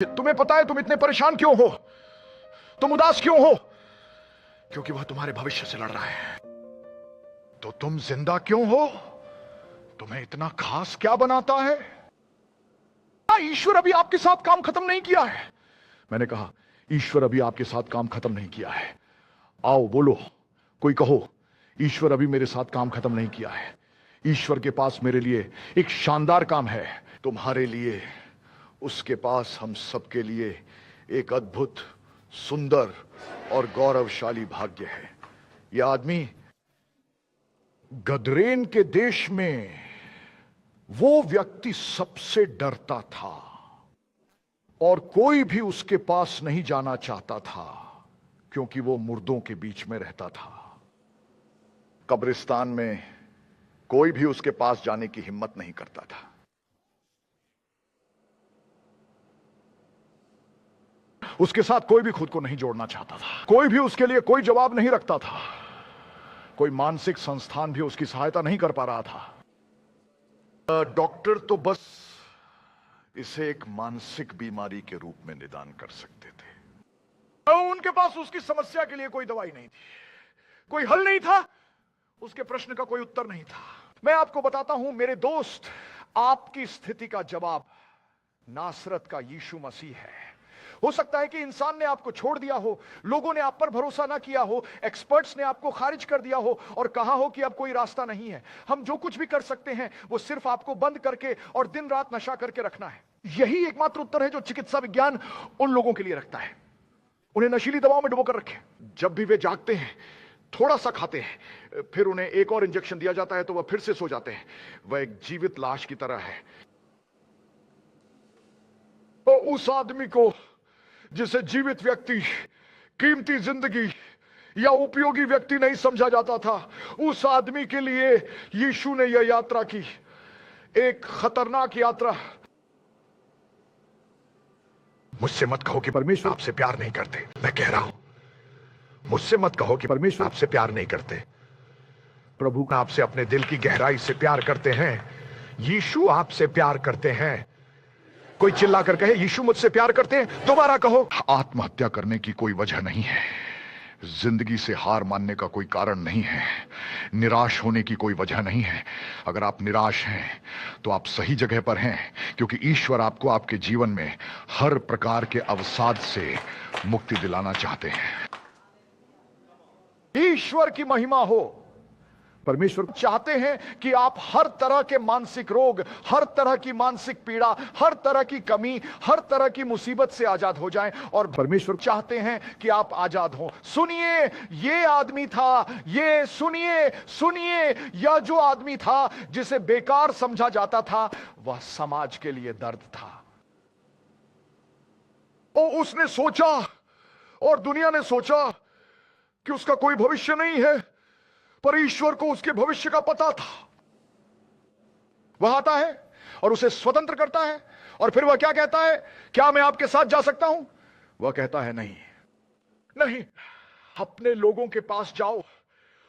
तुम्हें पता है तुम इतने परेशान क्यों हो, तुम उदास क्यों हो? क्योंकि वह तुम्हारे भविष्य से लड़ रहा है। तो तुम जिंदा क्यों हो? तुम्हें इतना खास क्या बनाता है? ईश्वर अभी आपके साथ काम खत्म नहीं किया है। मैंने कहा ईश्वर अभी आपके साथ काम खत्म नहीं किया है। आओ बोलो, कोई कहो ईश्वर अभी मेरे साथ काम खत्म नहीं किया है। ईश्वर के पास मेरे लिए एक शानदार काम है। तुम्हारे लिए उसके पास हम सबके लिए एक अद्भुत, सुंदर और गौरवशाली भाग्य है। यह आदमी गदरेन के देश में वो व्यक्ति सबसे डरता था और कोई भी उसके पास नहीं जाना चाहता था क्योंकि वो मुर्दों के बीच में रहता था। कब्रिस्तान में कोई भी उसके पास जाने की हिम्मत नहीं करता था। उसके साथ कोई भी खुद को नहीं जोड़ना चाहता था। कोई भी उसके लिए कोई जवाब नहीं रखता था। कोई मानसिक संस्थान भी उसकी सहायता नहीं कर पा रहा था। डॉक्टर तो बस इसे एक मानसिक बीमारी के रूप में निदान कर सकते थे। उनके पास उसकी समस्या के लिए कोई दवाई नहीं थी, कोई हल नहीं था, उसके प्रश्न का कोई उत्तर नहीं था। मैं आपको बताता हूं मेरे दोस्त, आपकी स्थिति का जवाब नासरत का यीशु मसीह है। हो सकता है कि इंसान ने आपको छोड़ दिया हो, लोगों ने आप पर भरोसा ना किया हो, एक्सपर्ट्स ने आपको खारिज कर दिया हो और कहा हो कि अब कोई रास्ता नहीं है। हम जो कुछ भी कर सकते हैं वो सिर्फ आपको बंद करके और दिन रात नशा करके रखना है। यही एकमात्र उत्तर है जो चिकित्सा विज्ञान उन लोगों के लिए रखता है। उन्हें नशीली दवाओं में डुबोकर रखें। जब भी वे जागते हैं, थोड़ा सा खाते हैं, फिर उन्हें एक और इंजेक्शन दिया जाता है तो वह फिर से सो जाते हैं। वह एक जीवित लाश की तरह है। तो उस आदमी को जिसे जीवित व्यक्ति, कीमती जिंदगी या उपयोगी व्यक्ति नहीं समझा जाता था, उस आदमी के लिए यीशु ने यह यात्रा की, एक खतरनाक यात्रा। मुझसे मत कहो कि परमेश्वर आपसे प्यार नहीं करते। मैं कह रहा हूं, मुझसे मत कहो कि परमेश्वर आपसे प्यार नहीं करते। प्रभु का आपसे अपने दिल की गहराई से प्यार करते हैं। यीशु आपसे प्यार करते हैं। कोई चिल्ला कर कहे यीशु मुझसे प्यार करते हैं, दोबारा कहो। आत्महत्या करने की कोई वजह नहीं है, जिंदगी से हार मानने का कोई कारण नहीं है, निराश होने की कोई वजह नहीं है। अगर आप निराश हैं तो आप सही जगह पर हैं, क्योंकि ईश्वर आपको आपके जीवन में हर प्रकार के अवसाद से मुक्ति दिलाना चाहते हैं। ईश्वर की महिमा हो। परमेश्वर चाहते हैं कि आप हर तरह के मानसिक रोग, हर तरह की मानसिक पीड़ा, हर तरह की कमी, हर तरह की मुसीबत से आजाद हो जाएं। और परमेश्वर चाहते हैं कि आप आजाद हो। सुनिए, ये आदमी था, ये सुनिए, यह जो आदमी था जिसे बेकार समझा जाता था, वह समाज के लिए दर्द था। और उसने सोचा और दुनिया ने सोचा कि उसका कोई भविष्य नहीं है, पर ईश्वर को उसके भविष्य का पता था। वह आता है और उसे स्वतंत्र करता है और फिर वह क्या कहता है, क्या मैं आपके साथ जा सकता हूं? वह कहता है नहीं, अपने लोगों के पास जाओ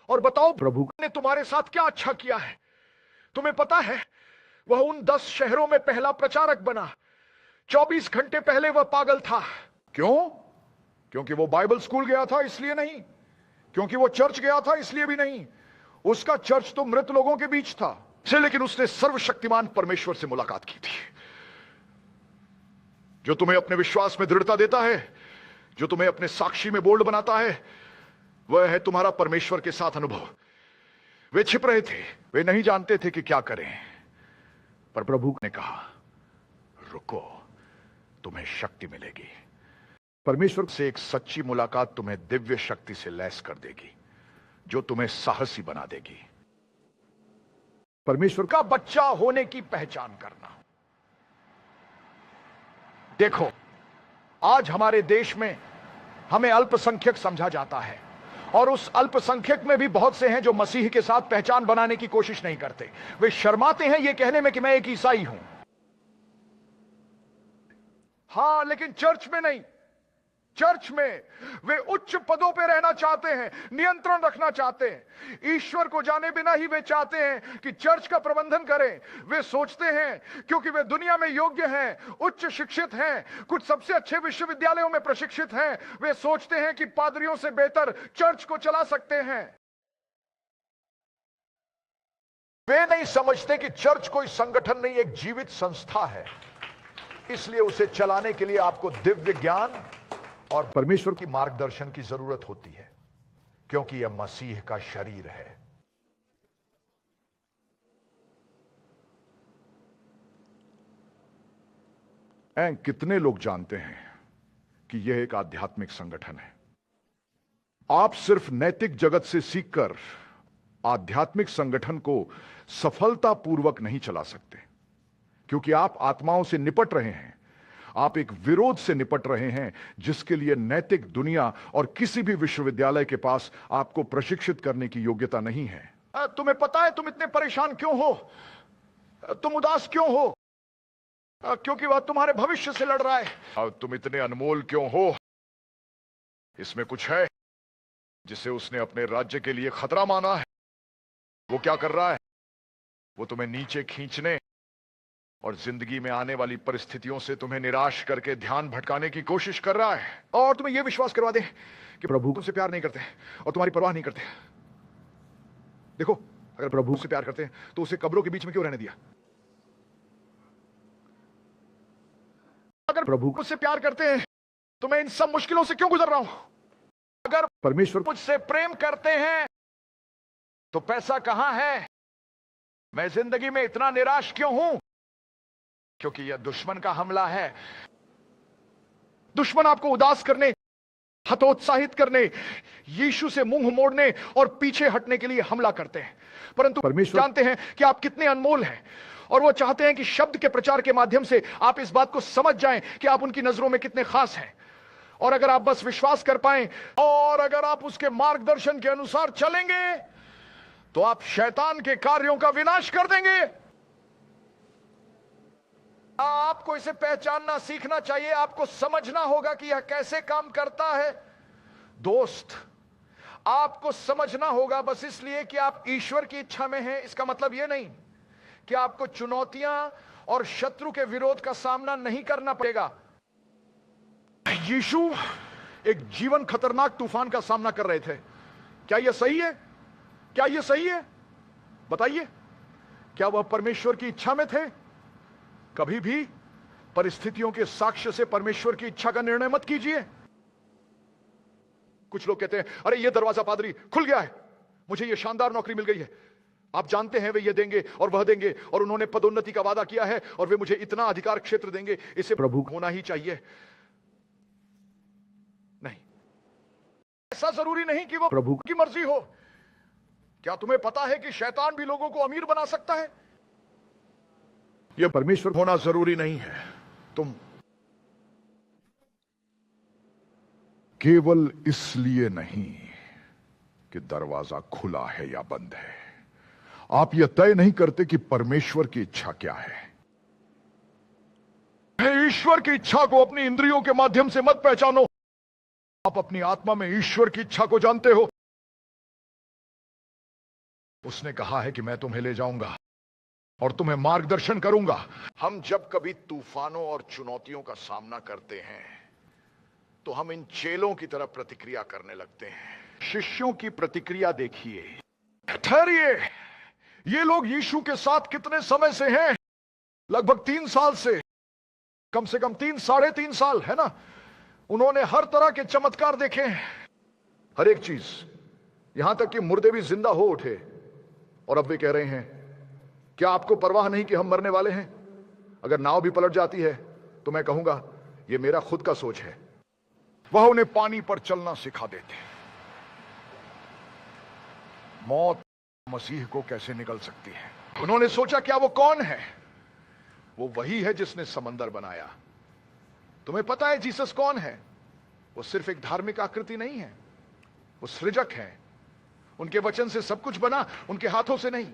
और बताओ प्रभु ने तुम्हारे साथ क्या अच्छा किया है। तुम्हें पता है, वह उन 10 शहरों में पहला प्रचारक बना। 24 घंटे पहले वह पागल था। क्यों? क्योंकि वो बाइबल स्कूल गया था इसलिए नहीं, क्योंकि वो चर्च गया था इसलिए भी नहीं। उसका चर्च तो मृत लोगों के बीच था, लेकिन उसने सर्वशक्तिमान परमेश्वर से मुलाकात की थी। जो तुम्हें अपने विश्वास में दृढ़ता देता है, जो तुम्हें अपने साक्षी में बोल्ड बनाता है, वह है तुम्हारा परमेश्वर के साथ अनुभव। वे छिप रहे थे, वे नहीं जानते थे कि क्या करें, पर प्रभु ने कहा रुको, तुम्हें शक्ति मिलेगी। परमेश्वर से एक सच्ची मुलाकात तुम्हें दिव्य शक्ति से लैस कर देगी, जो तुम्हें साहसी बना देगी। परमेश्वर का बच्चा होने की पहचान करना। देखो, आज हमारे देश में हमें अल्पसंख्यक समझा जाता है, और उस अल्पसंख्यक में भी बहुत से हैं जो मसीह के साथ पहचान बनाने की कोशिश नहीं करते। वे शर्माते हैं ये कहने में कि मैं एक ईसाई हूं। हां, लेकिन चर्च में नहीं। चर्च में वे उच्च पदों पे रहना चाहते हैं, नियंत्रण रखना चाहते हैं, ईश्वर को जाने बिना ही वे चाहते हैं कि चर्च का प्रबंधन करें। वे सोचते हैं क्योंकि वे दुनिया में योग्य हैं, उच्च शिक्षित हैं, कुछ सबसे अच्छे विश्वविद्यालयों में प्रशिक्षित हैं, वे सोचते हैं कि पादरियों से बेहतर चर्च को चला सकते हैं। वे नहीं समझते कि चर्च कोई संगठन नहीं, एक जीवित संस्था है। इसलिए उसे चलाने के लिए आपको दिव्य ज्ञान और परमेश्वर की मार्गदर्शन की जरूरत होती है, क्योंकि यह मसीह का शरीर है। कितने लोग जानते हैं कि यह एक आध्यात्मिक संगठन है। आप सिर्फ नैतिक जगत से सीखकर आध्यात्मिक संगठन को सफलतापूर्वक नहीं चला सकते, क्योंकि आप आत्माओं से निपट रहे हैं, आप एक विरोध से निपट रहे हैं जिसके लिए नैतिक दुनिया और किसी भी विश्वविद्यालय के पास आपको प्रशिक्षित करने की योग्यता नहीं है। तुम्हें पता है तुम इतने परेशान क्यों हो, तुम उदास क्यों हो? क्योंकि वह तुम्हारे भविष्य से लड़ रहा है। तुम इतने अनमोल क्यों हो? इसमें कुछ है जिसे उसने अपने राज्य के लिए खतरा माना है। वो क्या कर रहा है? वो तुम्हें नीचे खींचने और जिंदगी में आने वाली परिस्थितियों से तुम्हें निराश करके ध्यान भटकाने की कोशिश कर रहा है, और तुम्हें यह विश्वास करवा दे कि प्रभु तुमसे प्यार नहीं करते और तुम्हारी परवाह नहीं करते। देखो, अगर प्रभु से प्यार करते हैं तो उसे कब्रों के बीच में क्यों रहने दिया? अगर प्रभु मुझसे प्यार करते हैं तो मैं इन सब मुश्किलों से क्यों गुजर रहा हूं? अगर परमेश्वर मुझसे प्रेम करते हैं तो पैसा कहां है? मैं जिंदगी में इतना निराश क्यों हूं? क्योंकि यह दुश्मन का हमला है। दुश्मन आपको उदास करने, हतोत्साहित करने, यीशु से मुंह मोड़ने और पीछे हटने के लिए हमला करते हैं। परंतु परमेश्वर जानते हैं कि आप कितने अनमोल हैं, और वो चाहते हैं कि शब्द के प्रचार के माध्यम से आप इस बात को समझ जाएं कि आप उनकी नजरों में कितने खास हैं। और अगर आप बस विश्वास कर पाएं और अगर आप उसके मार्गदर्शन के अनुसार चलेंगे तो आप शैतान के कार्यों का विनाश कर देंगे। आपको इसे पहचानना सीखना चाहिए, आपको समझना होगा कि यह कैसे काम करता है। दोस्त, आपको समझना होगा बस इसलिए कि आप ईश्वर की इच्छा में हैं, इसका मतलब यह नहीं कि आपको चुनौतियां और शत्रु के विरोध का सामना नहीं करना पड़ेगा। यीशु एक जीवन खतरनाक तूफान का सामना कर रहे थे। क्या यह सही है? क्या यह सही है? बताइए, क्या वह परमेश्वर की इच्छा में थे? कभी भी परिस्थितियों के साक्ष्य से परमेश्वर की इच्छा का निर्णय मत कीजिए। कुछ लोग कहते हैं, अरे ये दरवाजा पादरी खुल गया है, मुझे ये शानदार नौकरी मिल गई है। आप जानते हैं वे ये देंगे और वह देंगे, और उन्होंने पदोन्नति का वादा किया है, और वे मुझे इतना अधिकार क्षेत्र देंगे, इसे प्रभु होना ही चाहिए। नहीं, ऐसा जरूरी नहीं कि वो प्रभु की मर्जी हो। क्या तुम्हें पता है कि शैतान भी लोगों को अमीर बना सकता है? यह परमेश्वर होना जरूरी नहीं है। तुम केवल इसलिए नहीं कि दरवाजा खुला है या बंद है, आप यह तय नहीं करते कि परमेश्वर की इच्छा क्या है। ईश्वर की इच्छा को अपनी इंद्रियों के माध्यम से मत पहचानो, आप अपनी आत्मा में ईश्वर की इच्छा को जानते हो। उसने कहा है कि मैं तुम्हें ले जाऊंगा और तुम्हें मार्गदर्शन करूंगा। हम जब कभी तूफानों और चुनौतियों का सामना करते हैं तो हम इन चेलों की तरह प्रतिक्रिया करने लगते हैं। शिष्यों की प्रतिक्रिया देखिए। ठहरिए, ये लोग यीशु के साथ कितने समय से हैं? लगभग 3 साल से, कम से कम 3 साढ़े 3 साल, है ना? उन्होंने हर तरह के चमत्कार देखे हैं, हर एक चीज, यहां तक कि मुर्दे भी जिंदा हो उठे। और अब वे कह रहे हैं, क्या आपको परवाह नहीं कि हम मरने वाले हैं? अगर नाव भी पलट जाती है तो मैं कहूंगा यह मेरा खुद का सोच है। वह उन्हें पानी पर चलना सिखा देते। मौत मसीह को कैसे निकल सकती है? उन्होंने सोचा, क्या वो कौन है? वो वही है जिसने समंदर बनाया। तुम्हें पता है जीसस कौन है? वो सिर्फ एक धार्मिक आकृति नहीं है, वो सृजक है। उनके वचन से सब कुछ बना, उनके हाथों से नहीं।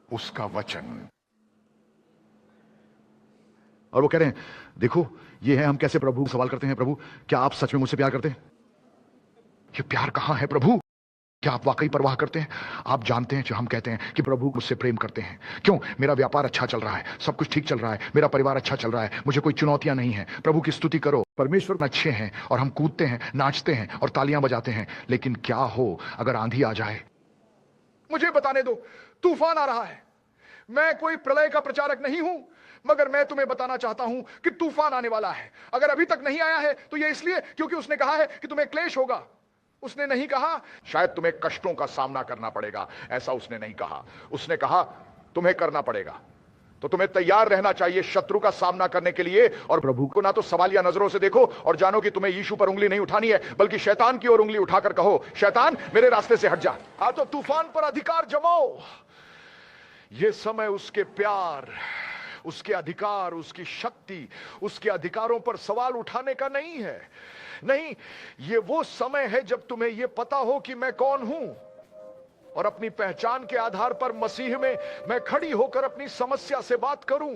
उसका वचन और वो कह रहे हैं, देखो ये है, हम कैसे प्रभु सवाल करते हैं, प्रभु क्या आप सच में मुझसे प्यार करते हैं? ये प्यार कहां है प्रभु? क्या आप वाकई परवाह करते हैं? आप जानते हैं जो हम कहते हैं कि प्रभु मुझसे प्रेम करते हैं। क्यों? मेरा व्यापार अच्छा चल रहा है, सब कुछ ठीक चल रहा है, मेरा परिवार अच्छा चल रहा है, मुझे कोई चुनौतियां नहीं है। प्रभु की स्तुति करो, परमेश्वर अच्छे हैं और हम कूदते हैं, नाचते हैं और तालियां बजाते हैं। लेकिन क्या हो अगर आंधी आ जाए? मुझे बताने दो, तूफान आ रहा है। मैं कोई प्रलय का प्रचारक नहीं हूं, मगर मैं तुम्हें बताना चाहता हूं कि तूफान आने वाला है। अगर अभी तक नहीं आया है तो यह इसलिए क्योंकि उसने कहा है कि तुम्हें क्लेश होगा। उसने नहीं कहा शायद तुम्हें कष्टों का सामना करना पड़ेगा, ऐसा उसने नहीं कहा। उसने कहा तुम्हें करना पड़ेगा, तो तुम्हें तैयार रहना चाहिए शत्रु का सामना करने के लिए। और प्रभु को ना तो सवालिया नजरों से देखो और जानो कि तुम्हें यीशु पर उंगली नहीं उठानी है, बल्कि शैतान की ओर उंगली उठाकर कहो, शैतान मेरे रास्ते से हट जा। हाँ, तो तूफान पर अधिकार जमाओ। यह समय उसके प्यार, उसके अधिकार, उसकी शक्ति, उसके अधिकारों पर सवाल उठाने का नहीं है। नहीं, ये वो समय है जब तुम्हें यह पता हो कि मैं कौन हूं, और अपनी पहचान के आधार पर मसीह में मैं खड़ी होकर अपनी समस्या से बात करूं।